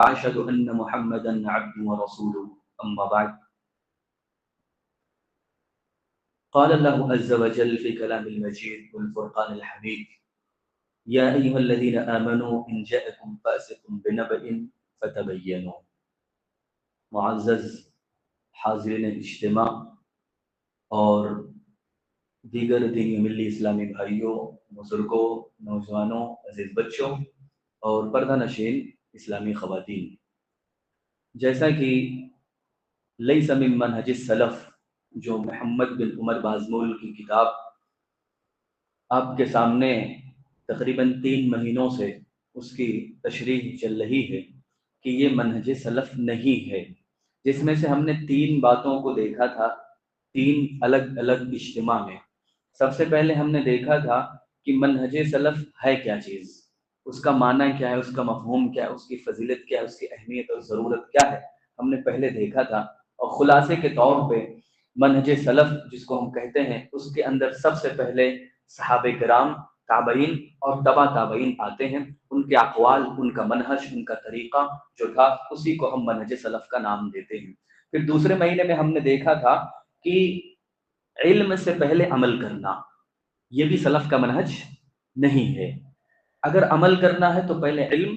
أشهد أن محمدا عبده ورسوله أما بعد قال الله عز وجل في كلام المجيد والفرقان الحميد يا أيها الذين آمنوا إن جاءكم فاسق بنبأ فتبينوا. معزز حاضرین اجتماع اور دیگر دینی ملی اسلامی بھائیوں، بزرگوں، نوجوانوں، عزیز بچوں اور پردہ نشین اسلامی خواتین، جیسا کہ لیس من منہج السلف جو محمد بن عمر بازمول کی کتاب آپ کے سامنے تقریباً 3 مہینوں سے اس کی تشریح چل رہی ہے کہ یہ منہج سلف نہیں ہے، جس میں سے ہم نے 3 باتوں کو دیکھا تھا 3 الگ الگ اجتماع میں۔ سب سے پہلے ہم نے دیکھا تھا کہ منہج سلف ہے کیا چیز، اس کا معنی کیا ہے، اس کا مفہوم کیا ہے، اس کی فضیلت کیا ہے، اس کی اہمیت اور ضرورت کیا ہے، ہم نے پہلے دیکھا تھا۔ اور خلاصے کے طور پہ منہج سلف جس کو ہم کہتے ہیں، اس کے اندر سب سے پہلے صحابہ کرام، تابعین اور تبع تابعین آتے ہیں، ان کے اقوال، ان کا منہج، ان کا طریقہ جو تھا، اسی کو ہم منہج سلف کا نام دیتے ہیں۔ پھر دوسرے مہینے میں ہم نے دیکھا تھا کہ علم سے پہلے عمل کرنا یہ بھی سلف کا منہج نہیں ہے۔ اگر عمل کرنا ہے تو پہلے علم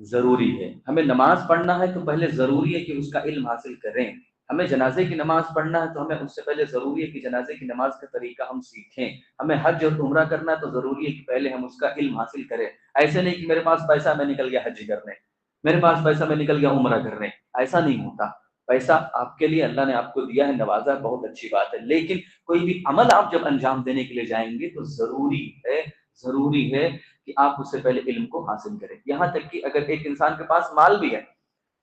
ضروری ہے۔ ہمیں نماز پڑھنا ہے تو پہلے ضروری ہے کہ اس کا علم حاصل کریں۔ ہمیں جنازے کی نماز پڑھنا ہے تو ہمیں اس سے پہلے ضروری ہے کہ جنازے کی نماز کا طریقہ ہم سیکھیں۔ ہمیں حج اور عمرہ کرنا ہے تو ضروری ہے کہ پہلے ہم اس کا علم حاصل کریں۔ ایسے نہیں کہ میرے پاس پیسہ میں نکل گیا حج کرنے، میرے پاس پیسہ میں نکل گیا عمرہ کرنے، ایسا نہیں ہوتا۔ پیسہ آپ کے لیے اللہ نے آپ کو دیا ہے، نوازا ہے، بہت اچھی بات ہے، لیکن کوئی بھی عمل آپ جب انجام دینے کے لیے جائیں گے تو ضروری ہے کہ آپ اس سے پہلے علم کو حاصل کریں۔ یہاں تک کہ اگر ایک انسان کے پاس مال بھی ہے،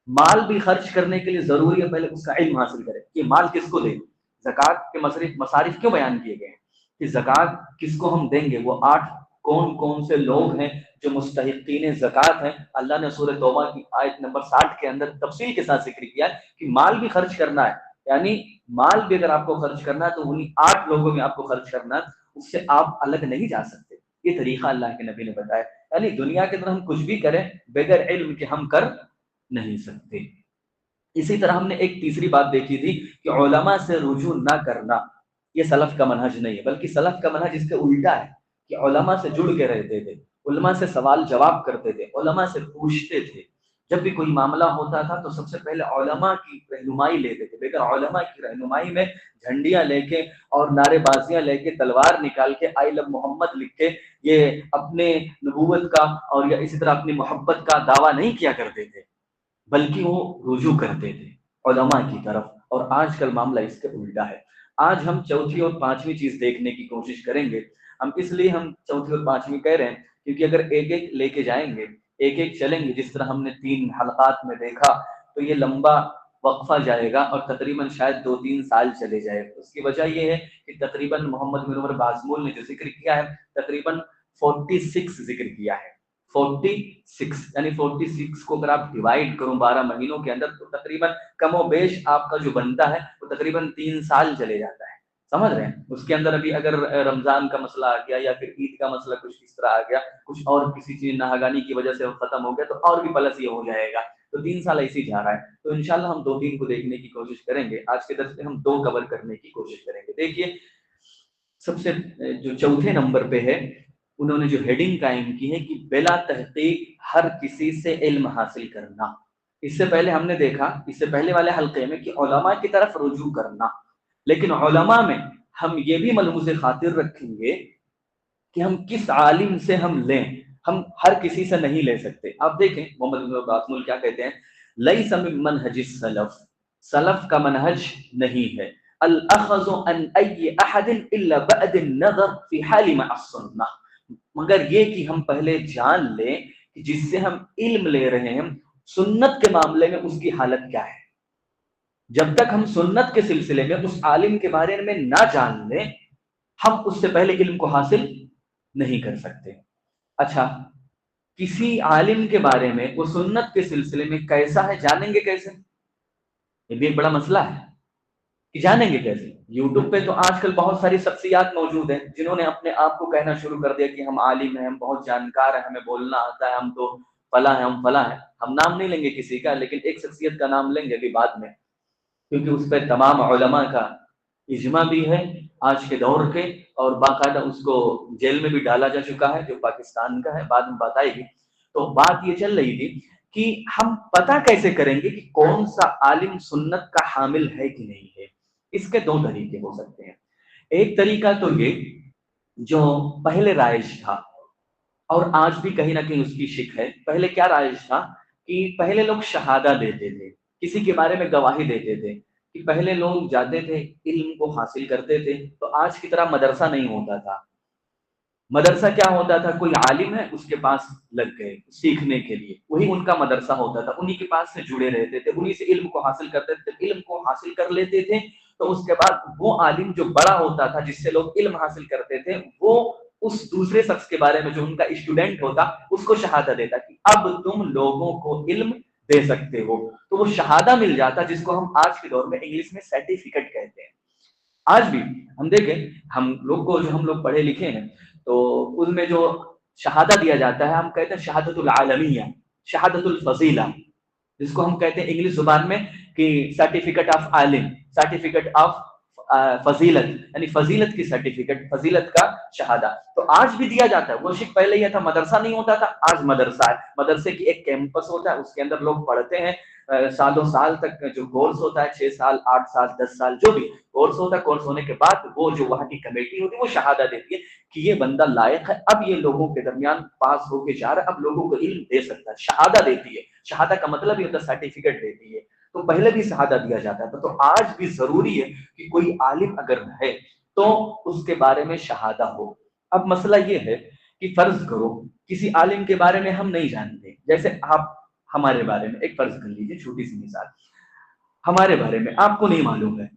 مال بھی خرچ کرنے کے لیے ضروری ہے پہلے اس کا علم حاصل کرے کہ مال کس کو دیں۔ زکوٰۃ کے مصارف کیوں بیان کیے گئے ہیں کہ زکوٰۃ کس کو ہم دیں گے، وہ 8 کون کون سے لوگ ہیں جو مستحقین زکوٰۃ ہیں۔ اللہ نے سورہ توبہ کی آیت نمبر 60 کے اندر تفصیل کے ساتھ ذکر کیا ہے کہ مال بھی خرچ کرنا ہے، یعنی مال بھی اگر آپ کو خرچ کرنا ہے تو انہیں 8 لوگوں میں آپ کو خرچ کرنا ہے، اس سے آپ الگ نہیں جا سکتے۔ یہ طریقہ اللہ کے نبی نے بتایا، یعنی دنیا کے اندر ہم کچھ بھی کریں بغیر علم کے ہم کر نہیں سکتے۔ اسی طرح ہم نے ایک تیسری بات دیکھی تھی کہ علماء سے رجوع نہ کرنا یہ سلف کا منہج نہیں ہے، بلکہ سلف کا منہج اس کے الٹا ہے کہ علماء سے جڑ کے رہتے تھے، علماء سے سوال جواب کرتے تھے، علماء سے پوچھتے تھے۔ جب بھی کوئی معاملہ ہوتا تھا تو سب سے پہلے علماء کی رہنمائی لیتے تھے، بغیر علماء کی رہنمائی میں جھنڈیاں لے کے اور نعرے بازیاں لے کے، تلوار نکال کے، آئی لو محمد لکھ کے یہ اپنے نبوت کا اور یا اسی طرح اپنی محبت کا دعویٰ نہیں کیا کرتے تھے، بلکہ وہ رجوع کرتے تھے علماء کی طرف۔ اور آج کل معاملہ اس کے الٹا ہے۔ آج ہم چوتھی اور پانچویں چیز دیکھنے کی کوشش کریں گے۔ اس لیے ہم چوتھی اور پانچویں کہہ رہے ہیں کیونکہ اگر ایک ایک لے کے جائیں گے، ایک ایک چلیں گے، جس طرح ہم نے 3 حلقات میں دیکھا، تو یہ لمبا وقفہ جائے گا اور تقریباً شاید 2-3 سال چلے جائے۔ اس کی وجہ یہ ہے کہ تقریباً محمد بن عمر بازمول نے جو ذکر کیا ہے تقریباً 46 ذکر کیا ہے، 46، یعنی 46 کو اگر آپ ڈیوائڈ کروں 12 مہینوں کے اندر تو تقریباً کم و بیش آپ کا جو بنتا ہے وہ تقریباً 3 سال چلے جاتا ہے۔ سمجھ رہے ہیں؟ اس کے اندر ابھی اگر رمضان کا مسئلہ آ گیا یا پھر عید کا مسئلہ کچھ اس طرح آ گیا، کچھ اور کسی چیز ناہگانی کی وجہ سے وہ ختم ہو گیا تو اور بھی پلس یہ ہو جائے گا، تو 3 سال ایسے ہی جا رہا ہے۔ تو انشاءاللہ ہم 2-3 کو دیکھنے کی کوشش کریں گے۔ آج کے درس میں ہم 2 کور کرنے کی کوشش کریں گے۔ دیکھیے سب سے جو چوتھے نمبر پہ ہے، انہوں نے جو ہیڈنگ قائم کی ہے کہ بلا تحقیق ہر کسی سے علم حاصل کرنا۔ اس سے پہلے ہم نے دیکھا، اس سے پہلے والے حلقے میں، کہ علماء کی طرف رجوع کرنا، لیکن علماء میں ہم یہ بھی ملحوظ خاطر رکھیں گے کہ ہم کس عالم سے ہم لیں، ہم ہر کسی سے نہیں لے سکتے۔ آپ دیکھیں محمد بن باسمول کیا کہتے ہیں، لیس من منہج السلف، سلف کا منہج نہیں ہے الاخذ عن ای احد الا بعد النظر فی حال مع السنہ، مگر یہ کہ ہم پہلے جان لیں کہ جس سے ہم علم لے رہے ہیں سنت کے معاملے میں اس کی حالت کیا ہے۔ جب تک ہم سنت کے سلسلے میں اس عالم کے بارے میں نہ جان لیں، ہم اس سے پہلے علم کو حاصل نہیں کر سکتے۔ اچھا، کسی عالم کے بارے میں وہ سنت کے سلسلے میں کیسا ہے جانیں گے کیسے؟ یہ بھی ایک بڑا مسئلہ ہے کہ جانیں گے کیسے۔ یوٹیوب پہ تو آج کل بہت ساری شخصیات موجود ہیں جنہوں نے اپنے آپ کو کہنا شروع کر دیا کہ ہم عالم ہیں، ہم بہت جانکار ہیں، ہمیں بولنا آتا ہے، ہم تو فلاں ہیں، ہم فلاں ہیں، ہم نام نہیں لیں گے کسی کا، لیکن ایک شخصیت کا نام لیں گے ابھی بعد میں، کیونکہ اس پہ تمام علماء کا اجماع بھی ہے آج کے دور کے، اور باقاعدہ اس کو جیل میں بھی ڈالا جا چکا ہے، جو پاکستان کا ہے، بعد میں بات آئے گی۔ تو بات یہ چل رہی تھی کہ ہم پتہ کیسے کریں گے کہ کون سا عالم سنت کا حامل ہے کہ نہیں ہے۔ اس کے دو طریقے ہو سکتے ہیں۔ ایک طریقہ تو یہ جو پہلے رائج تھا، اور آج بھی کہیں نہ کہیں اس کی شک ہے۔ پہلے کیا رائج تھا کہ پہلے لوگ شہادہ دیتے تھے، کسی کے بارے میں گواہی دیتے تھے، کہ پہلے لوگ جاتے تھے علم کو حاصل کرتے تھے، تو آج کی طرح مدرسہ نہیں ہوتا تھا۔ مدرسہ کیا ہوتا تھا؟ کوئی عالم ہے، اس کے پاس لگ گئے سیکھنے کے لیے، وہی ان کا مدرسہ ہوتا تھا، انہی کے پاس سے جڑے رہتے تھے، انہی سے علم کو حاصل کرتے تھے، علم کو حاصل کر لیتے تھے، تو اس کے بعد وہ عالم جو بڑا ہوتا تھا، جس سے لوگ علم حاصل کرتے تھے، وہ اس دوسرے شخص کے بارے میں جو ان کا اسٹوڈنٹ ہوتا، اس کو شہادہ دیتا کہ اب تم لوگوں کو علم دے سکتے ہو، تو وہ شہادہ مل جاتا، جس کو ہم آج کے دور میں انگلش میں سرٹیفکیٹ کہتے ہیں۔ آج بھی ہم دیکھیں، ہم لوگ کو جو ہم لوگ پڑھے لکھے ہیں، تو ان میں جو شہادہ دیا جاتا ہے، ہم کہتے ہیں شہادت العالمیہ، شہادت الفضیلہ، جس کو ہم کہتے ہیں انگلش زبان میں کہ certificate of Alam, certificate of فضیلت، یعنی فضیلت کی سرٹیفکیٹ، فضیلت کا شہادہ۔ تو آج بھی دیا جاتا ہے۔ وہ شک پہلے یہ تھا مدرسہ نہیں ہوتا تھا، آج مدرسہ ہے، مدرسے کی ایک کیمپس ہوتا ہے، اس کے اندر لوگ پڑھتے ہیں، سالوں سال تک جو کورس ہوتا ہے، 6 سال 8 سال 10 سال جو بھی کورس ہوتا ہے، کورس ہونے کے بعد وہ جو وہاں کی کمیٹی ہوتی ہے وہ شہادہ دیتی ہے کہ یہ بندہ لائق ہے، اب یہ لوگوں کے درمیان پاس ہو کے جا رہا ہے، اب لوگوں کو علم دے سکتا ہے، شہادہ دیتی ہے۔ شہادہ کا مطلب یہ ہوتا ہے سرٹیفکیٹ دیتی ہے۔ تو پہلے بھی شہادہ دیا جاتا تھا، تو آج بھی ضروری ہے کہ کوئی عالم اگر ہے تو اس کے بارے میں شہادہ ہو۔ اب مسئلہ یہ ہے کہ فرض کرو کسی عالم کے بارے میں ہم نہیں جانتے، جیسے آپ ہمارے بارے میں ایک فرض کر لیجیے، چھوٹی سی مثال، ہمارے بارے میں آپ کو نہیں معلوم ہے،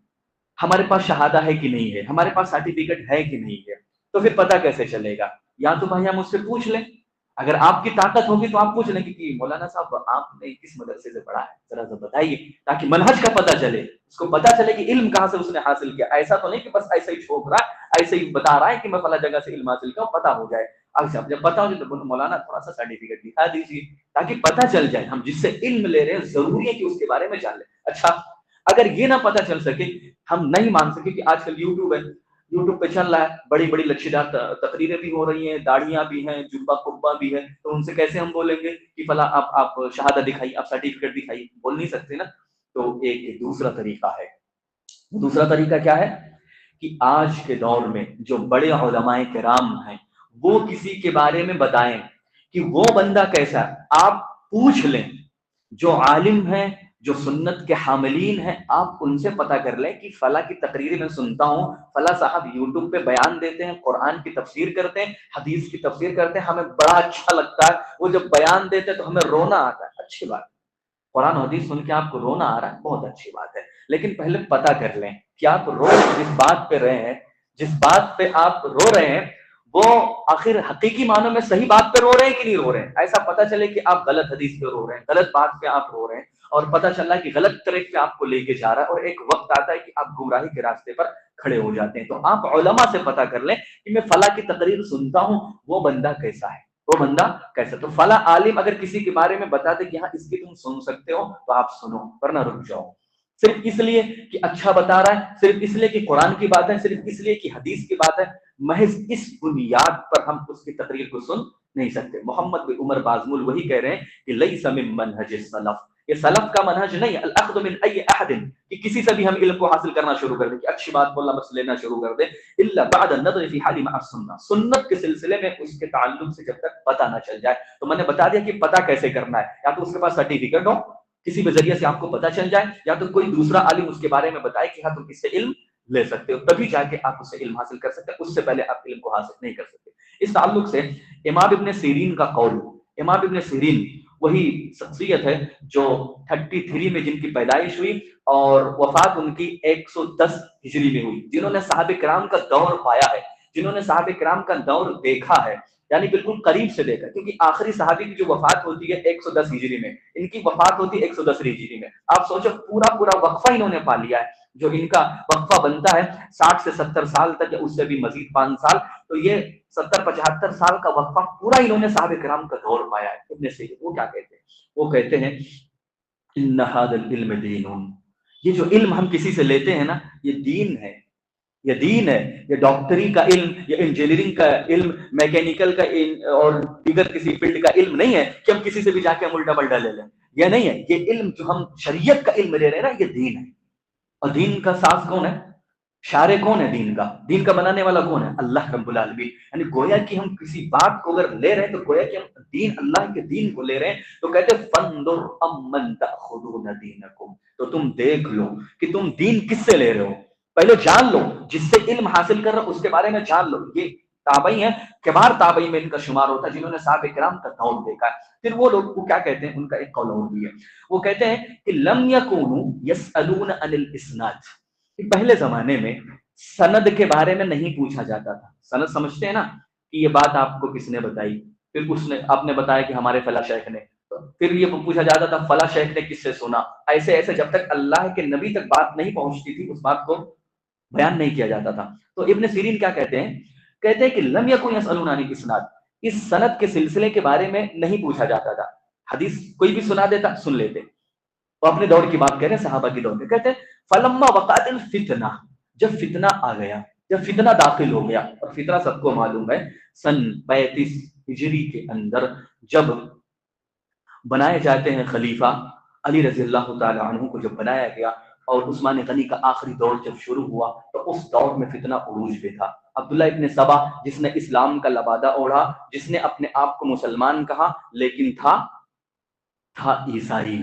ہمارے پاس شہادہ ہے کہ نہیں ہے، ہمارے پاس سرٹیفکیٹ ہے کہ نہیں ہے، تو پھر پتہ کیسے چلے گا؟ یا تو بھائی ہم اس سے پوچھ لیں، اگر آپ کی طاقت ہوگی تو آپ پوچھ لیں کہ مولانا صاحب آپ نے کس مدرسے سے پڑھا ہے، ذرا بتائیے، تاکہ منہج کا پتہ چلے، اس کو پتہ چلے کہ علم کہاں سے اس نے حاصل کیا۔ ایسا تو نہیں کہ بس ایسے ہی چھوپ رہا ہے، ایسے ہی بتا رہا ہے کہ میں فلاں جگہ سے علم حاصل کیا، پتہ ہو جائے۔ اچھا جب پتہ ہو جائے تو مولانا تھوڑا سا سرٹیفکیٹ دکھا دیجیے، تاکہ پتہ چل جائے ہم جس سے علم لے رہے ہیں ضروری ہے کہ اس کے بارے میں جان لیں۔ اچھا اگر یہ نہ پتہ چل سکے، ہم نہیں مان سکے کہ آج کل یوٹیوب ہے، یوٹیوب پہ چل رہا ہے، بڑی بڑی لچھیدار تقریریں بھی ہو رہی ہیں، داڑیاں بھی ہیں، جبہ قبہ بھی ہے، تو ان سے کیسے ہم بولیں گے کہ فلاں آپ شہادہ دکھائیے، آپ سرٹیفکیٹ دکھائیے، بول نہیں سکتے نا۔ تو ایک دوسرا طریقہ ہے۔ دوسرا طریقہ کیا ہے کہ آج کے دور میں جو بڑے علماء کرام ہیں، وہ کسی کے بارے میں بتائیں کہ وہ بندہ کیسا ہے، آپ پوچھ لیں، جو عالم ہیں، جو سنت کے حاملین ہیں، آپ ان سے پتہ کر لیں کہ فلاں کی تقریر میں سنتا ہوں، فلاں صاحب یوٹیوب پہ بیان دیتے ہیں، قرآن کی تفسیر کرتے ہیں، حدیث کی تفسیر کرتے ہیں، ہمیں بڑا اچھا لگتا ہے، وہ جب بیان دیتے ہیں تو ہمیں رونا آتا ہے۔ اچھی بات، قرآن حدیث سن کے آپ کو رونا آ رہا ہے، بہت اچھی بات ہے، لیکن پہلے پتہ کر لیں کہ آپ رو جس بات پہ رہے ہیں، جس بات پہ آپ رو رہے ہیں، وہ آخر حقیقی معنوں میں صحیح بات پہ رو رہے ہیں کہ نہیں رو رہے ہیں۔ ایسا پتہ چلے کہ آپ غلط حدیث پہ رو رہے ہیں، غلط بات پہ آپ رو رہے ہیں، اور پتہ چل رہا ہے کہ غلط ٹریک پہ آپ کو لے کے جا رہا ہے، اور ایک وقت آتا ہے کہ آپ گمراہی کے راستے پر کھڑے ہو جاتے ہیں۔ تو آپ علماء سے پتہ کر لیں کہ میں فلاں کی تقریر سنتا ہوں، وہ بندہ کیسا ہے، وہ بندہ کیسا۔ تو فلاں عالم اگر کسی کے بارے میں بتا دے کہ ہاں اس کی تم سن سکتے ہو، تو آپ سنو، ورنہ رک جاؤ۔ صرف اس لیے کہ اچھا بتا رہا ہے، صرف اس لیے کہ قرآن کی بات ہے، صرف اس لیے کہ حدیث کی بات ہے، محض اس بنیاد پر ہم اس کی تقریر کو سن نہیں سکتے۔ محمد بن عمر بازمول وہی کہہ رہے ہیں کہ لیس من منہج السلف، یہ سلف کا منہج نہیں ہے، الاخذ من ای احد، کہ کسی سے بھی ہم علم کو حاصل کرنا شروع کر دیں، کہ اچھی بات بولنا بس لینا شروع کر دیں، الا بعد النظر فی حال مع السنہ، سنت کے سلسلے میں اس کے تعلق سے جب تک پتہ نہ چل جائے۔ تو میں نے بتا دیا کہ پتہ کیسے کرنا ہے، یا تو اس کے پاس سرٹیفکیٹ ہو، کسی بھی ذریعے سے آپ کو پتہ چل جائے، یا تو کوئی دوسرا عالم اس کے بارے میں بتائے کہ ہاں تم اس سے علم لے سکتے ہو، تبھی جا کے آپ اس سے علم حاصل کر سکتے ہیں، اس سے پہلے آپ علم کو حاصل نہیں کر سکتے۔ اس تعلق سے امام ابن سیرین کا قول، امام ابن سیرین وہی شخصیت ہے جو 33 میں جن کی پیدائش ہوئی اور وفات ان کی 110 ہجری میں ہوئی، جنہوں نے صحابہ کرام کا دور پایا ہے، جنہوں نے صحابہ کرام کا دور دیکھا ہے، یعنی بالکل قریب سے دیکھا، کیونکہ آخری صحابی کی جو وفات ہوتی ہے 110 ہجری میں، ان کی وفات ہوتی ہے 110 ہجری میں۔ آپ سوچو پورا وقفہ انہوں نے پا لیا ہے، جو ان کا وقفہ بنتا ہے 60 سے 70 سال تک یا اس سے بھی مزید 5 سال، تو یہ 70-75 سال کا وقفہ پورا انہوں نے صحابہ کرام کا دور پایا ہے۔ ابن سیرین وہ کیا کہتے ہیں؟ وہ کہتے ہیں ان ھذا العلم دین، یہ جو علم ہم کسی سے لیتے ہیں نا، یہ دین ہے، یہ دین ہے، یہ ڈاکٹری کا علم یا انجینئرنگ کا علم، میکینیکل کا علم اور دیگر کسی فیلڈ کا علم نہیں ہے کہ ہم کسی سے بھی جا کے ہم الٹا پلٹا لے لیں، یہ نہیں ہے۔ یہ علم جو ہم شریعت کا علم لے رہے ہیں نا، یہ دین ہے۔ اور دین کا ساز کون ہے؟ شارع کون ہے دین کا؟ دین کا بنانے والا کون ہے؟ اللہ رب العالمین۔ یعنی گویا کہ ہم کسی بات کو اگر لے رہے ہیں تو گویا کہ ہم دین، اللہ کے دین کو لے رہے ہیں۔ تو کہتے ہیں فانظر امن تاخذون دینکم، تو تم دیکھ لو کہ تم دین کس سے لے رہے ہو، پہلے جان لو، جس سے علم حاصل کر رہا ہو اس کے بارے میں جان لو۔ یہ تابعی ہیں، کبار تابعی میں ان کا شمار ہوتا ہے جنہوں نے صحابہ کرام کا دور دیکھا ہے۔ پھر وہ لوگ وہ کیا کہتے ہیں، ان کا ایک قول اور بھی ہے، وہ کہتے ہیں کہ لم یکونوا یسألون عن الاسناد، کہ پہلے زمانے میں سند کے بارے میں نہیں پوچھا جاتا تھا۔ سند سمجھتے ہیں نا، کہ یہ بات آپ کو کس نے بتائی، پھر اس نے آپ نے بتایا کہ ہمارے فلاں شیخ نے، پھر یہ پوچھا جاتا تھا فلاں شیخ نے کس سے سنا، ایسے ایسے جب تک اللہ کے نبی تک بات نہیں پہنچتی تھی اس بات کو بیان نہیں کیا جاتا تھا۔ تو ابن سیرین کیا کہتے ہیں؟ کہتے ہیں کہ لم یکن یسألون عن الاسناد، اس سند کے سلسلے کے بارے میں نہیں پوچھا جاتا تھا۔ حدیث کوئی بھی سنا دیتا، سن لیتے۔ وہ اپنے دور کی بات کہہ رہے ہیں، صحابہ کی دور میں، کہتے ہیں فلما وقعت الفتنہ، جب فتنہ آ گیا، جب فتنہ داخل ہو گیا، اور فتنہ سب کو معلوم ہے سن 35 ہجری کے اندر جب بنائے جاتے ہیں خلیفہ علی رضی اللہ تعالی عنہ کو، جب بنایا گیا اور عثمان غنی کا آخری دور جب شروع ہوا تو اس دور میں فتنہ عروج پہ تھا۔ عبداللہ ابن سبا جس نے اسلام کا لبادہ اوڑھا، جس نے اپنے آپ کو مسلمان کہا لیکن تھا عیسائی،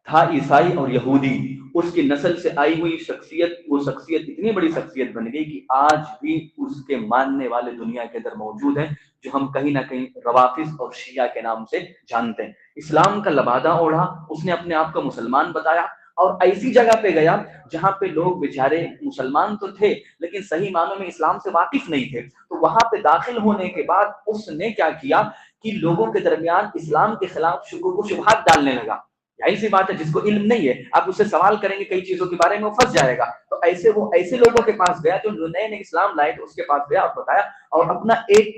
تھا عیسائی اور یہودی، اس کی نسل سے آئی ہوئی شخصیت، وہ شخصیت اتنی بڑی شخصیت بن گئی کہ آج بھی اس کے ماننے والے دنیا کے اندر موجود ہیں، جو ہم کہیں نہ کہیں روافظ اور شیعہ کے نام سے جانتے ہیں۔ اسلام کا لبادہ اوڑھا، اس نے اپنے آپ کو مسلمان بتایا، اور ایسی جگہ پہ گیا جہاں پہ لوگ بیچارے مسلمان تو تھے لیکن صحیح معنوں میں اسلام سے واقف نہیں تھے، تو وہاں پہ داخل ہونے کے بعد اس نے کیا کیا کہ لوگوں کے درمیان اسلام کے خلاف شکوک و شبہات ڈالنے لگا۔ یہی سی بات ہے، جس کو علم نہیں ہے آپ اس سے سوال کریں گے کئی چیزوں کے بارے میں، وہ پھنس جائے گا۔ تو وہ ایسے لوگوں کے پاس گیا جو نئے نئے اسلام لائے تھے، اس کے پاس گیا اور بتایا، اور اپنا ایک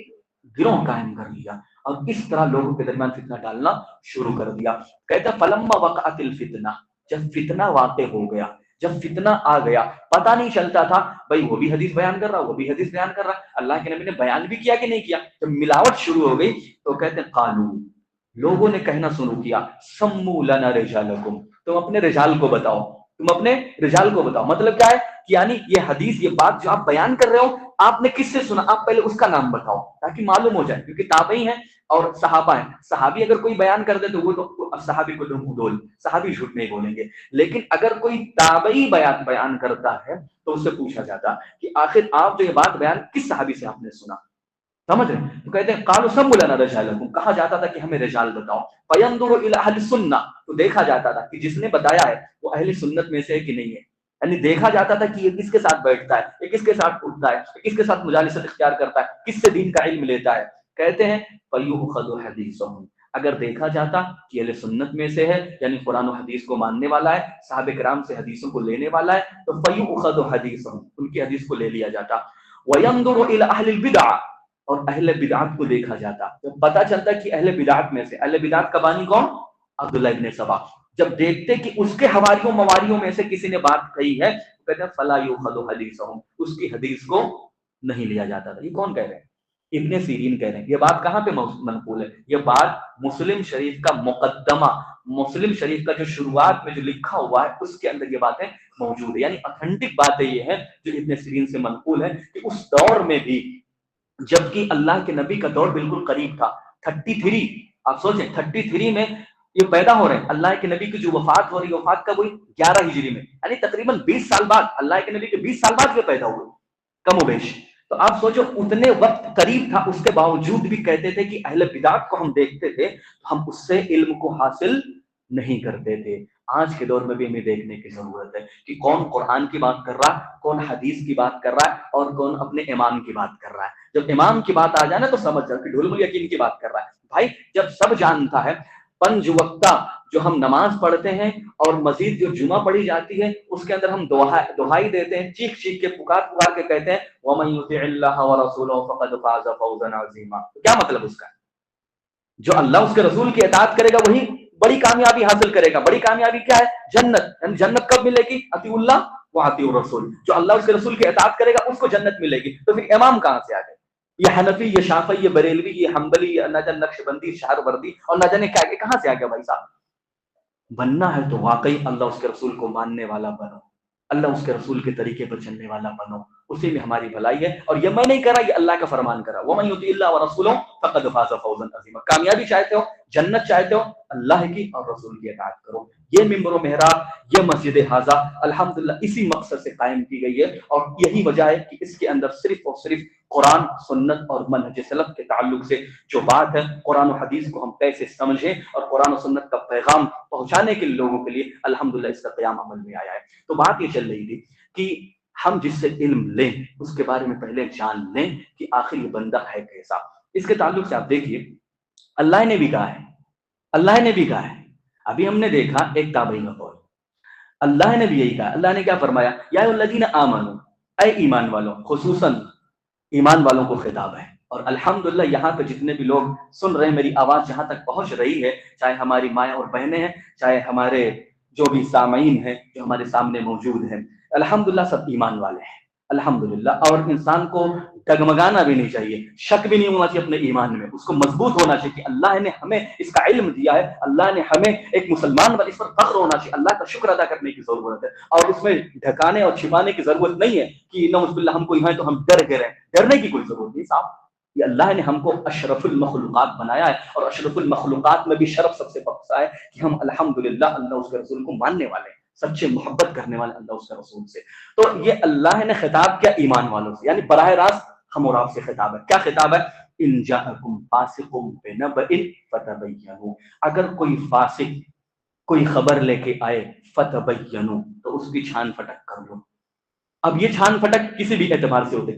گروہ قائم کر لیا، اور اس طرح لوگوں کے درمیان فتنہ ڈالنا شروع کر دیا۔ کہتا فلما وقعت الفتنہ، جب فتنہ واقع ہو گیا، جب فتنہ آ گیا، پتہ نہیں چلتا تھا بھائی وہ بھی حدیث بیان کر رہا، وہ بھی حدیث بیان کر رہا، اللہ کے نبی نے بیان بھی کیا کہ نہیں کیا، جب ملاوٹ شروع ہو گئی تو کہتے ہیں قالو، لوگوں نے کہنا شروع کیا سمو لنا رجالکم، تم اپنے رجال کو بتاؤ، تم اپنے رجال کو بتاؤ۔ مطلب کیا ہے کہ یعنی یہ حدیث، یہ بات جو آپ بیان کر رہے ہو، آپ نے کس سے سنا، آپ پہلے اس کا نام بتاؤ تاکہ معلوم ہو جائے، کیونکہ تابعی ہیں اور صحابہ ہیں، صحابی اگر کوئی بیان کر دے تو وہ تو صحابی کو تم ادول، صحابی جھوٹ نہیں بولیں گے، لیکن اگر کوئی تابعی بیان کرتا ہے تو اس سے پوچھا جاتا کہ آخر آپ جو یہ بات بیان کس صحابی سے آپ نے سنا، سمجھ رہے ہیں؟ تو کہتے ہیں قالوا سموا لنا رجالکم، کہا جاتا تھا کہ ہمیں رجال بتاؤ، فینظر الی اہل السنہ، تو دیکھا جاتا تھا کہ جس نے بتایا ہے وہ اہل سنت میں سے ہے کہ نہیں ہے، یعنی دیکھا جاتا تھا کہ یہ کس کے ساتھ بیٹھتا ہے، یہ کس کے ساتھ اٹھتا ہے، یہ کس کے ساتھ مجالست اختیار کرتا ہے، کس سے دین کا علم لیتا ہے۔ کہتے ہیں فیؤخذ حدیثهم، اگر دیکھا جاتا کہ اہل سنت میں سے ہے، یعنی قرآن و حدیث کو ماننے والا ہے، صحابہ کرام سے حدیثوں کو لینے والا ہے، تو فیؤخذ حدیثهم، ان کی حدیث کو لے لیا جاتا۔ وینظر الی اہل البدع، اور اہل بدعت کو دیکھا جاتا، تو پتہ چلتا کہ اہل بدعت میں سے، اہل بدعت کا بانی کون؟ عبداللہ ابن سبا، جب دیکھتے کہ اس کے حواریوں مواریوں میں سے کسی نے بات کہی ہے تو کہتے ہیں فلا یؤخذ حدیثهم، اس کی حدیث کو نہیں لیا جاتا تھا۔ یہ کون کہہ رہے ہیں؟ ابن سیرین کہہ رہے ہیں۔ یہ بات کہاں پہ منقول ہے؟ یہ بات مسلم شریف کا مقدمہ، مسلم شریف کا جو شروعات میں جو لکھا ہوا ہے اس کے اندر یہ باتیں موجود ہے، یعنی اتھینٹک باتیں یہ ہیں جو ابن سیرین سے منقول ہے کہ اس دور میں بھی، جبکہ اللہ کے نبی کا دور بالکل قریب تھا، 33، آپ سوچیں 33 میں یہ پیدا ہو رہے ہیں، اللہ کے نبی کی جو وفات ہو رہی ہے، وفات کا وہی 11 ہجری میں، یعنی تقریباً 20 سال بعد، اللہ کے نبی کے 20 سال بعد یہ پیدا ہوئے، کم و بیش۔ تو آپ سوچو اتنے وقت قریب تھا، اس کے باوجود بھی کہتے تھے کہ اہل بدعت کو ہم دیکھتے تھے تو ہم اس سے علم کو حاصل نہیں کرتے تھے۔ آج کے دور میں بھی ہمیں دیکھنے کی ضرورت ہے کہ کون قرآن کی بات کر رہا ہے، کون حدیث کی بات کر رہا ہے، اور کون اپنے امام کی بات کر رہا ہے۔ جب امام کی بات آ جائے نا تو سمجھ جاؤ کہ ڈھول مل یقین کی بات کر رہا ہے۔ بھائی جب سب جانتا ہے پنج وقتہ جو ہم نماز پڑھتے ہیں اور مزید جو جمعہ پڑھی جاتی ہے اس کے اندر ہم دہائی دیتے ہیں، چیخ چیخ کے پکار پکار کے کہتے ہیں وَمَن يُطِعِ اللَّهَ وَرَسُولَهُ فَقَدْ فَازَ فَوْزًا عَظِيمًا، تو کیا مطلب اس کا؟ جو اللہ اس کے رسول کی اطاعت کرے گا وہی بڑی کامیابی حاصل کرے گا۔ بڑی کامیابی کیا ہے؟ جنت، یعنی جنت کب ملے گی؟ اطیعوا اللہ واطیعوا الرسول، جو اللہ اس کے رسول کی اطاعت کرے گا اس کو جنت ملے گی۔ تو پھر امام کہاں سے آ گئے؟ یہ حنفی، یہ شافعی، یہ بریلوی، یہ حنبلی، یہ نہ جانے نقش بندی، شہر وردی اور نہ جانے کیا، کہاں سے آ گیا بھائی صاحب؟ بننا ہے تو واقعی اللہ اس کے رسول کو ماننے والا بنو، اللہ اس کے رسول کے طریقے پر چلنے والا بنو، اسی میں ہماری بھلائی ہے۔ اور یہ میں نہیں کرا، یہ اللہ کا فرمان کرا، وَمَن يُطِعِ اللَّهَ وَرَسُولَهُ فَقَدْ فَازَ فَوْزًا عَظِيمًا۔ کامیابی چاہتے ہو، جنت چاہتے ہو، اللہ کی اور رسول کی اطاعت کرو۔ یہ ممبر و محراب، یہ مسجد حاضہ الحمدللہ اسی مقصد سے قائم کی گئی ہے، اور یہی وجہ ہے کہ اس کے اندر صرف اور صرف قرآن، سنت اور منہج سلف کے تعلق سے جو بات ہے، قرآن و حدیث کو ہم کیسے سمجھیں اور قرآن و سنت کا پیغام پہنچانے کے لوگوں کے لیے الحمدللہ اس کا قیام عمل میں آیا ہے۔ تو بات یہ چل رہی تھی کہ ہم جس سے علم لیں اس کے بارے میں پہلے جان لیں کہ آخر یہ بندہ ہے کیسا۔ اس کے تعلق سے آپ دیکھیے اللہ نے بھی کہا ہے، اللہ نے بھی کہا ہے، ابھی ہم نے دیکھا ایک تابعی کا قول، اللہ نے بھی یہی کہا۔ اللہ نے کیا فرمایا؟ یا الذین آمنوا، اے ایمان والوں، خصوصاً ایمان والوں کو خطاب ہے۔ اور الحمدللہ یہاں پہ جتنے بھی لوگ سن رہے ہیں، میری آواز جہاں تک پہنچ رہی ہے، چاہے ہماری مائیں اور بہنیں ہیں، چاہے ہمارے جو بھی سامعین ہیں جو ہمارے سامنے موجود ہیں، الحمدللہ سب ایمان والے ہیں الحمدللہ۔ اور انسان کو ڈگمگانا بھی نہیں چاہیے، شک بھی نہیں ہونا چاہیے اپنے ایمان میں، اس کو مضبوط ہونا چاہیے کہ اللہ نے ہمیں اس کا علم دیا ہے، اللہ نے ہمیں ایک مسلمان پر اس پر فخر ہونا چاہیے، اللہ کا شکر ادا کرنے کی ضرورت ہے، اور اس میں ڈھکانے اور چھپانے کی ضرورت نہیں ہے کہ نعوذ باللہ ہم کو یہاں ہے تو ہم ڈر کے رہیں، ڈرنے کی کوئی ضرورت نہیں صاحب۔ یہ اللہ نے ہم کو اشرف المخلوقات بنایا ہے، اور اشرف المخلوقات میں بھی شرف سب سے بخشا ہے کہ ہم الحمدللہ اللہ اس کے رسول کو ماننے والے ہیں، سچے محبت کرنے والے اللہ اس کے رسول سے۔ تو یہ اللہ نے خطاب کیا ایمان والوں سے، یعنی براہ راست ہم اور آپ سے خطاب ہے۔ کیا خطاب ہے؟ ان جاءکم فاسق بنبأ فتبینوا، اگر کوئی فاسق کوئی خبر لے کے آئے، فتبینوا، تو اس کی چھان پھٹک کر لو۔ اب یہ چھان پھٹک کسی بھی اعتبار سے ہوتے،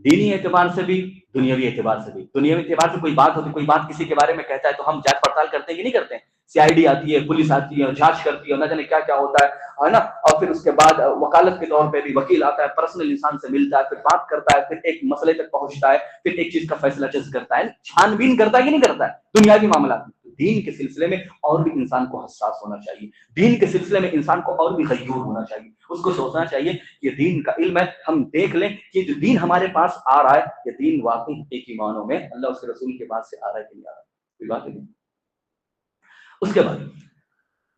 دینی اعتبار سے بھی، دنیاوی اعتبار سے بھی۔ دنیاوی اعتبار سے کوئی بات ہوتی، کوئی بات کسی کے بارے میں کہتا ہے تو ہم جانچ پڑتال کرتے ہیں کہ نہیں کرتے ہیں؟ سی آئی ڈی آتی ہے، پولیس آتی ہے اور جانچ کرتی ہے، نہ جانے کیا کیا ہوتا ہے نا، اور پھر اس کے بعد وکالت کے طور پہ بھی وکیل آتا ہے، پرسنل انسان سے ملتا ہے، پھر بات کرتا ہے، پھر ایک مسئلے تک پہنچتا ہے، پھر ایک چیز کا فیصلہ جج کرتا ہے، چھان بین کرتا ہے کہ نہیں کرتا ہے دنیاوی معاملات میں۔ دین کے سلسلے میں اور بھی انسان کو حساس ہونا چاہیے، دین کے سلسلے میں انسان کو اور بھی غیور ہونا چاہیے، اس کو سوچنا چاہیے یہ دین کا علم ہے، ہم دیکھ لیں کہ جو دین ہمارے پاس آ رہا ہے یہ دین واقعی ایک ہی معنوں میں اللہ اس کے رسول کے پاس سے آ رہا ہے کہ نہیں آ رہا ہے، کوئی بات نہیں۔ اس کے بعد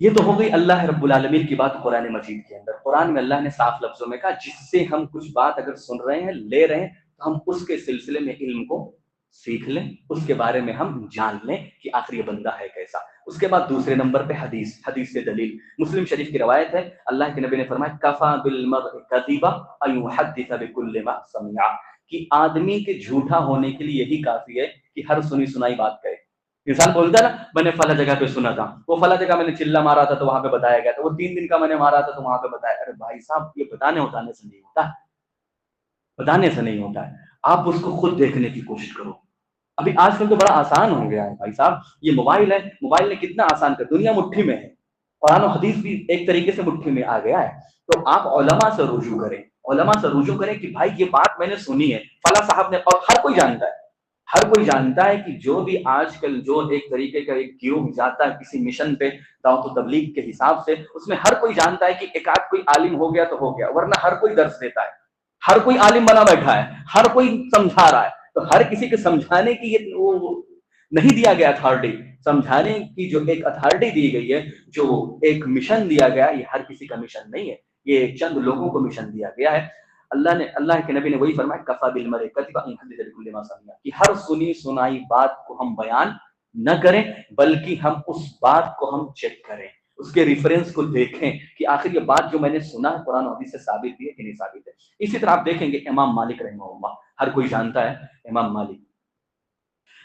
یہ تو ہو گئی اللہ رب العالمین کی بات قرآن مجید کے اندر۔ قرآن میں اللہ نے صاف لفظوں میں کہا جس سے ہم کچھ بات اگر سن رہے ہیں، لے رہے ہیں، تو ہم اس کے سلسلے میں علم کو سیکھ لیں، اس کے بارے میں ہم جان لیں کہ آخر یہ بندہ ہے کیسا۔ اس کے بعد دوسرے نمبر پہ حدیث، حدیث سے دلیل مسلم شریف کی روایت ہے، اللہ کے نبی نے فرمایا کفا بالمرء کذبا ان یحدث بكل ما سمع، کہ آدمی کے جھوٹا ہونے کے لیے یہی کافی ہے کہ ہر سنی سنائی بات کہے۔ انسان بولتا ہے نا میں نے فلاں جگہ پہ سنا تھا، وہ فلاں جگہ میں نے چلا مارا تھا تو وہاں پہ بتایا گیا تھا، وہ 3 دن کا میں نے مارا تھا تو وہاں پہ بتایا۔ ارے بھائی صاحب یہ بتانے سے نہیں ہوتا، بتانے سے نہیں ہوتا ہے، آپ اس کو خود دیکھنے کی کوشش کرو۔ ابھی آج کل تو بڑا آسان ہو گیا ہے بھائی صاحب، یہ موبائل ہے، موبائل نے کتنا آسان کر دنیا مٹھی میں ہے، قرآن و حدیث بھی ایک طریقے سے مٹھی میں آ گیا ہے۔ تو آپ علماء سے رجوع کریں، علماء سے رجوع کریں کہ بھائی یہ بات میں نے سنی ہے فلاں صاحب نے، اور ہر کوئی جانتا ہے، ہر کوئی جانتا ہے کہ جو بھی آج کل جو ایک طریقے کا ایک گروہ جاتا ہے کسی مشن پہ دعوت و تبلیغ کے حساب سے، اس میں ہر کوئی جانتا ہے کہ ایک آدھ کوئی عالم ہو گیا تو ہو گیا، ورنہ ہر کوئی درس دیتا ہے، ہر کوئی عالم بنا بیٹھا ہے، ہر کوئی سمجھا رہا ہے۔ تو ہر کسی کے سمجھانے کی یہ وہ نہیں دیا گیا اتھارٹی، سمجھانے کی جو ایک اتھارٹی دی گئی ہے، جو ایک مشن دیا گیا، یہ ہر کسی کا مشن نہیں ہے، یہ چند لوگوں کو مشن دیا گیا ہے۔ اللہ کے نبی نے وہی فرمایا کفا بالمرء کذبا ان یحدث بكل ما سمع، کہ ہر سنی سنائی بات کو ہم بیان نہ کریں، بلکہ ہم اس بات کو ہم چیک کریں، اس کے ریفرنس کو دیکھیں کہ آخر یہ بات جو میں نے سنا ہے قرآن و حدیث سے ثابت بھی ہے کہ نہیں ثابت ہے۔ اسی طرح آپ دیکھیں گے امام مالک رحمہ اللہ، ہر کوئی جانتا ہے امام مالک۔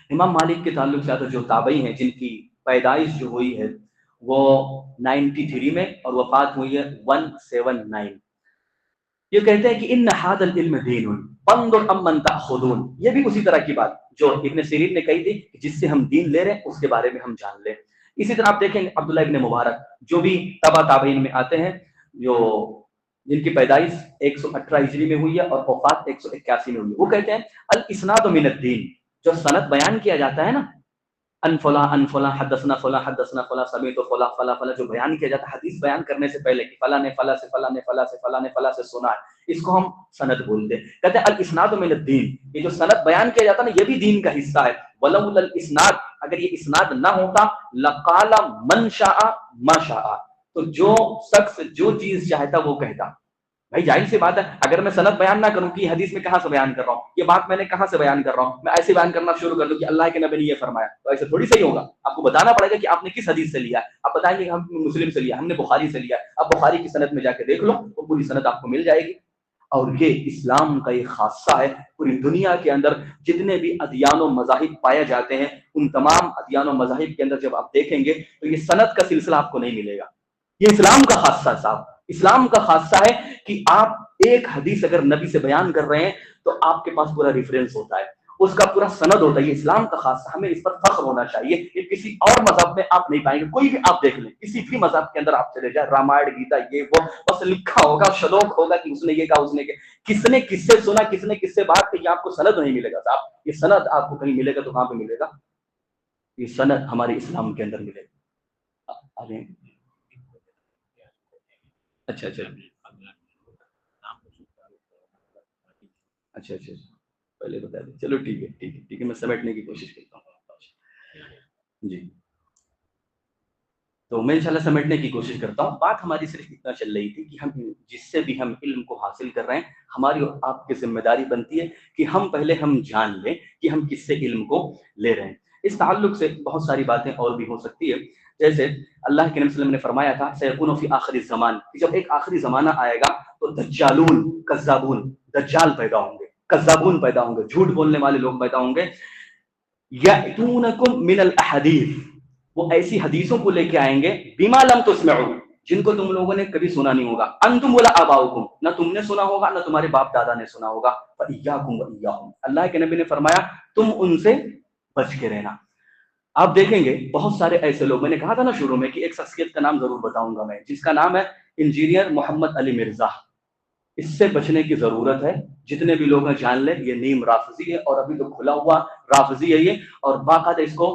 امام مالک کے تعلق سے جو تابعی ہیں جن کی پیدائش جو ہوئی ہے وہ 93 میں اور وفات ہوئی ہے 179، یہ کہتے ہیں کہ ان ھذا العلم دین فانظر امن تاخذون، یہ بھی اسی طرح کی بات جو ابن سیرین نے کہی تھی کہ جس سے ہم دین لے رہے ہیں اس کے بارے میں ہم جان لیں۔ اسی طرح آپ دیکھیں عبداللہ ابن مبارک جو بھی تبع تابعین میں آتے ہیں، جو جن کی پیدائش 118 ہجری میں ہوئی ہے اور وفات 181 میں ہوئی ہے، وہ کہتے ہیں الاسناد من الدین، جو سند بیان کیا جاتا ہے نا، ان فلاں حدثنا فلاں سمیت فلاں فلاں جو بیان کیا جاتا ہے حدیث بیان کرنے سے پہلے کہ فلاں نے فلاں سے فلاں نے فلاں سے فلاں نے فلاں سے سنا ہے، اس کو ہم سند بولتے ہیں۔ کہتے ہیں الاسناد من الدین، یہ جو سند بیان کیا جاتا ہے نا، یہ بھی دین کا حصہ ہے۔ ولولا الاسناد، اگر یہ اسناد نہ ہوتا لقال من شاء ما شاء، تو جو شخص جو چیز چاہتا وہ کہتا۔ بھائی ظاہر سی بات ہے، اگر میں سند بیان نہ کروں کہ یہ حدیث میں کہاں سے بیان کر رہا ہوں، یہ بات میں نے کہاں سے بیان کر رہا ہوں، میں ایسے بیان کرنا شروع کر دوں کہ اللہ کے نبی نے یہ فرمایا، تو ایسے تھوڑی صحیح ہوگا۔ آپ کو بتانا پڑے گا کہ آپ نے کس حدیث سے لیا ہے۔ آپ بتائیں گے کہ ہم مسلم سے لیا، ہم نے بخاری سے لیا۔ اب بخاری کی سند میں جا کے دیکھ لو، وہ پوری سند آپ کو مل جائے گی۔ اور یہ اسلام کا ایک خاصہ ہے۔ پوری دنیا کے اندر جتنے بھی ادیان و مذاہب پائے جاتے ہیں، ان تمام ادیان و مذاہب کے اندر جب آپ دیکھیں گے تو یہ سند کا سلسلہ آپ کو نہیں ملے گا۔ یہ اسلام کا خاصہ صاحب، اسلام کا خاصہ ہے کہ آپ ایک حدیث اگر نبی سے بیان کر رہے ہیں تو آپ کے پاس پورا ریفرنس ہوتا ہے، اس کا پورا سند ہوتا ہے۔ یہ اسلام کا خاصہ، ہمیں اس پر فخر ہونا چاہیے۔ یہ کسی اور مذہب میں آپ نہیں پائیں گے، کوئی بھی آپ دیکھ لیں، کسی بھی مذہب کے اندر آپ چلے جائیں، رامائن گیتا یہ وہ، بس لکھا ہوگا، شلوک ہوگا کہ اس نے یہ کہا، اس نے کس نے کس سے سنا، کس نے کس سے بات کی، آپ کو سند نہیں ملے گا صاحب۔ یہ سند آپ کو کہیں ملے گا تو کہاں پہ ملے گا؟ یہ سند ہمارے اسلام کے اندر ملے گا۔ اچھا اچھا اچھا اچھا پہلے بتا دیں، چلو ٹھیک ہے ٹھیک ہے ٹھیک ہے، میں سمیٹنے کی کوشش کرتا ہوں جی۔ تو میں انشاءاللہ سمیٹنے کی کوشش کرتا ہوں۔ بات ہماری صرف اتنا چل رہی تھی کہ ہم جس سے بھی ہم علم کو حاصل کر رہے ہیں، ہماری اور آپ کی ذمہ داری بنتی ہے کہ ہم پہلے ہم جان لیں کہ ہم کس سے علم کو لے رہے ہیں۔ اس تعلق سے بہت ساری باتیں اور بھی ہو سکتی ہے، جیسے اللہ کے نبی صلی اللہ علیہ وسلم نے فرمایا تھا سیکون فی آخر الزمان، کہ جب ایک آخری زمانہ آئے گا تو دجالون کذابون، دجال پیدا ہوں گے، کذابون پیدا ہوں گے، جھوٹ بولنے والے لوگ پیدا ہوں گے۔ یأتونکم من الاحادیث، وہ ایسی حدیثوں کو لے کے آئیں گے، بما لم تسمعوا، جن کو تم لوگوں نے کبھی سنا نہیں ہوگا، انتم ولا آباؤکم، نہ تم نے سنا ہوگا نہ تمہارے باپ دادا نے سنا ہوگا، فإیاکم وإیاہم، اللہ کے نبی نے فرمایا تم ان سے بچ کے رہنا۔ آپ دیکھیں گے بہت سارے ایسے لوگ، میں نے کہا تھا نا شروع میں کہ ایک شخصیت کا نام ضرور بتاؤں گا میں، جس کا نام ہے انجینئر محمد علی مرزا۔ اس سے بچنے کی ضرورت ہے، جتنے بھی لوگ ہیں جان لیں یہ نیم رافضی ہے، اور ابھی تو کھلا ہوا رافضی ہے یہ، اور باقاعدہ اس کو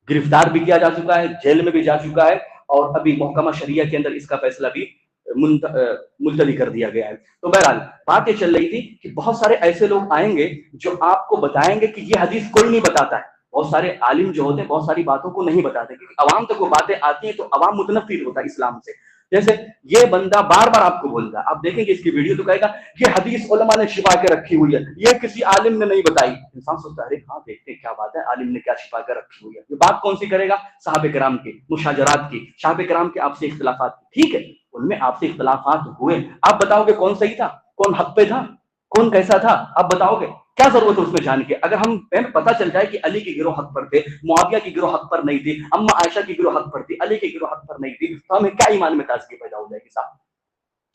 گرفتار بھی کیا جا چکا ہے، جیل میں بھی جا چکا ہے، اور ابھی محکمہ شریعہ کے اندر اس کا فیصلہ بھی ملتوی کر دیا گیا ہے۔ تو بہرحال بات یہ چل رہی تھی کہ بہت سارے ایسے لوگ آئیں گے جو آپ کو بتائیں گے کہ یہ حدیث کوئی نہیں بتاتا ہے۔ بہت سارے عالم جو ہوتے ہیں بہت ساری باتوں کو نہیں بتاتے، کیونکہ عوام تک وہ باتیں آتی ہیں تو عوام متنفر ہوتا ہے اسلام سے۔ جیسے یہ بندہ بار بار آپ کو بولتا ہے، آپ دیکھیں گے اس کی ویڈیو تو کہے گا یہ حدیث علماء نے چھپا کے رکھی ہوئی ہے، یہ کسی عالم نے نہیں بتائی۔ انسان سوچتا ہے ارے ہاں دیکھتے کیا بات ہے، عالم نے کیا چھپا کے رکھی ہوئی ہے۔ یہ بات کون سی کرے گا؟ صحابہ کرام کی مشاجرات کی، صحابہ کرام کے آپسی اختلافات کی۔ ٹھیک ہے، ان میں آپسی اختلافات ہوئے، آپ بتاؤ گے کون صحیح تھا، کون حق پہ تھا، کون کیسا تھا، آپ بتاؤ گے؟ کیا ضرورت ہے اس میں جان کے؟ اگر ہم پتہ چل جائے کہ علی کی گروہ حق پر تھے، معاویہ کی گروہ حق پر نہیں تھی، اما عائشہ کی گروہ حق پر تھی، علی کی گروہ حق پر نہیں تھی، تو ہمیں کیا ایمان میں تازگی پیدا ہو جائے گی صاحب؟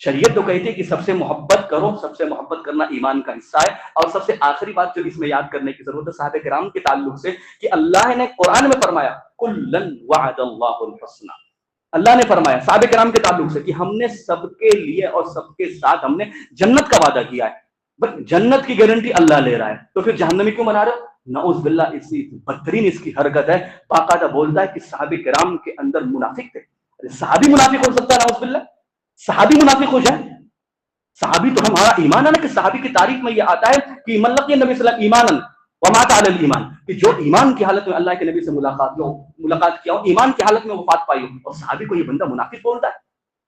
شریعت تو کہتی ہے کہ سب سے محبت کرو، سب سے محبت کرنا ایمان کا حصہ ہے۔ اور سب سے آخری بات جو اس میں یاد کرنے کی ضرورت ہے صحابہ کرام کے تعلق سے، کہ اللہ نے قرآن میں فرمایا کلًا وعد اللہ الحسنى، اللہ نے فرمایا صحابہ کرام کے تعلق سے کہ ہم نے سب کے لیے اور سب کے ساتھ ہم نے جنت کا وعدہ کیا ہے۔ بس جنت کی گارنٹی اللہ لے رہا ہے، تو پھر جہنمی کیوں بنا رہے ہو؟ نعوذ باللہ، اسی بدترین اس کی حرکت ہے۔ باقاعدہ بولتا ہے کہ صحابہ کرام کے اندر منافق تھے۔ صحابی منافق ہو سکتا ہے؟ نعوذ باللہ، صحابی منافق ہو جائے؟ صحابی تو ہمارا ایمان ہے نا، کہ صحابی کی تاریخ میں یہ آتا ہے کہ من لقی النبی صلی اللہ علیہ وسلم ایمانا ومات علی الایمان، کہ جو ایمان کی حالت میں اللہ کے نبی سے ملاقات کیا ہو، ایمان کی حالت میں وفات پائی ہو، اور صحابی کو یہ بندہ منافق بولتا ہے،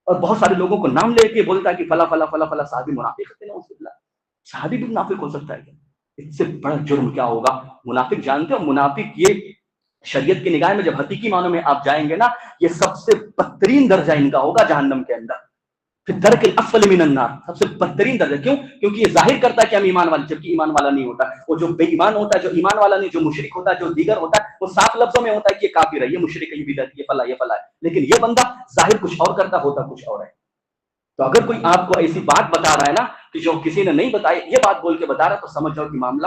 اور بہت سارے لوگوں کو نام لے کے بولتا ہے کہ فلا فلا فلا فلا صحابی منافق تھے۔ نعوذ باللہ، صحابی بھی منافق ہو سکتا ہے کیا؟ اس سے بڑا جرم کیا ہوگا؟ منافق جانتے ہو؟ منافق یہ شریعت کی نگاہ میں جب حقیقی معنوں میں آپ جائیں گے نا، یہ سب سے بدترین درجہ ان کا ہوگا جہنم کے اندر، پھر درک الاسفل من النار، سب سے بدترین درجہ۔ کیوں؟ کیونکہ یہ ظاہر کرتا ہے کہ ہم ایمان والے، جبکہ ایمان والا نہیں ہوتا۔ وہ جو بے ایمان ہوتا ہے، جو ایمان والا نہیں، جو مشرک ہوتا ہے، جو دیگر ہوتا ہے، وہ صاف لفظوں میں ہوتا ہے کہ یہ کافر ہے، یہ مشرک ہے، یہ بدعت، یہ فلاں، یہ فلاں ہے، لیکن یہ بندہ ظاہر کچھ اور کرتا، ہوتا کچھ اور ہے۔ تو اگر کوئی آپ کو ایسی بات بتا رہا ہے نا کہ جو کسی نے نہیں بتائی، یہ بات بول کے بتا رہا ہے، تو سمجھ جاؤ کہ معاملہ